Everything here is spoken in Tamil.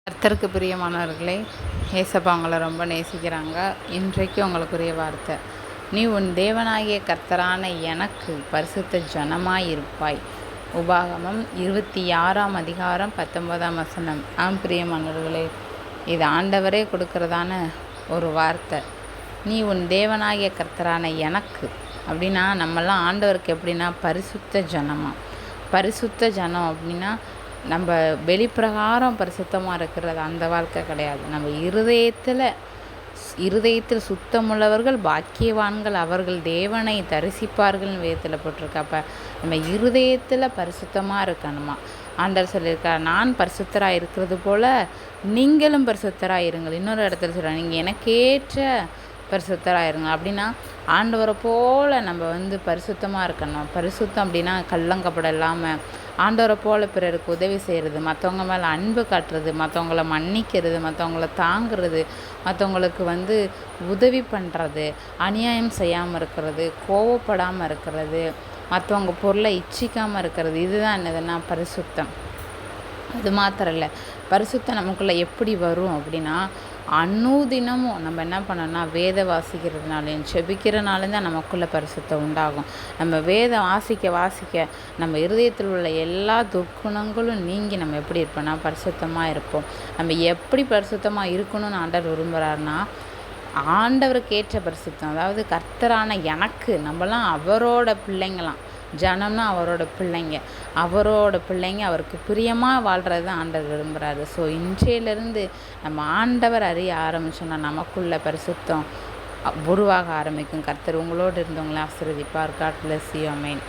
கர்த்தருக்கு பிரியமானவர்களே, ஏசப்பா உங்களை ரொம்ப நேசிக்கிறாங்க. இன்றைக்கு உங்களுக்குரிய வார்த்தை, நீ உன் தேவனாகிய கர்த்தரான எனக்கு பரிசுத்த ஜனமாயிருப்பாய். உபாகமம் 26ஆம் அதிகாரம் 19ஆம் வசனம். பிரியமானவர்களே, இது ஆண்டவரே கொடுக்கறதான ஒரு வார்த்தை. நீ உன் தேவனாகிய கர்த்தரான எனக்கு அப்படின்னா, நம்மெல்லாம் ஆண்டவருக்கு எப்படின்னா பரிசுத்த ஜனமா. பரிசுத்த ஜனம் அப்படின்னா நம்ம வெளிப்பிரகாரம் பரிசுத்தமாக இருக்கிறது அந்த வாழ்க்கை கிடையாது. நம்ம இருதயத்தில் சுத்தமுள்ளவர்கள் பாக்கியவான்கள், அவர்கள் தேவனை தரிசிப்பார்கள்னு வேதத்தில் போட்டிருக்கு. அப்போ நம்ம இருதயத்தில் பரிசுத்தமாக இருக்கணுமா. ஆண்டவர் சொல்லியிருக்கார், நான் பரிசுத்தராக இருக்கிறது போல் நீங்களும் பரிசுத்தராக இருங்கள். இன்னொரு இடத்துல சொல்கிறாங்க, நீங்கள் எனக்கேற்ற பரிசுத்தராக இருங்க. அப்படின்னா ஆண்டவரை போல் நம்ம பரிசுத்தமாக இருக்கணும். பரிசுத்தம் அப்படின்னா கள்ளங்கப்படம் இல்லாமல் ஆண்டவரை போல் பிறருக்கு உதவி செய்கிறது, மற்றவங்க மேலே அன்பு காட்டுறது, மற்றவங்கள மன்னிக்கிறது, மற்றவங்கள தாங்கிறது, மற்றவங்களுக்கு உதவி பண்ணுறது, அநியாயம் செய்யாமல் இருக்கிறது, கோவப்படாமல் இருக்கிறது, மற்றவங்க பொருளை இச்சிக்காமல் இருக்கிறது. இதுதான் என்னதுன்னா பரிசுத்தம். அது மாத்திரம் இல்லை, பரிசுத்தம் நமக்குள்ளே எப்படி வரும் அப்படின்னா, அனுதினமும் நம்ம என்ன பண்ணோம்னா வேத வாசிக்கிறதுனாலையும் செபிக்கிறனாலும் தான் நமக்குள்ளே பரிசுத்தம் உண்டாகும். நம்ம வேதம் வாசிக்க நம்ம இருதயத்தில் உள்ள எல்லா துர்க்குணங்களும் நீங்கி நம்ம எப்படி இருப்போம்னா பரிசுத்தமாக இருப்போம். நம்ம எப்படி பரிசுத்தமாக இருக்கணும்னு ஆண்டவர் விரும்புகிறாருன்னா, ஆண்டவருக்கு ஏற்ற பரிசுத்தம். அதாவது கர்த்தரான எனக்கு, நம்மலாம் அவரோட பிள்ளைங்களாம். ஜனம்னா அவரோட பிள்ளைங்க அவருக்கு பிரியமாக வாழ்கிறது தான் ஆண்டவர் விரும்புகிறாரு. ஸோ இன்றையிலேருந்து நம்ம ஆண்டவர் அறிய ஆரம்பிச்சோன்னா நமக்குள்ள பரிசுத்தம் உருவாக ஆரம்பிக்கும். கர்த்தர் உங்களோடு இருந்தவங்களை ஆசீர்வதிப்பார். God bless you. ஆமென்.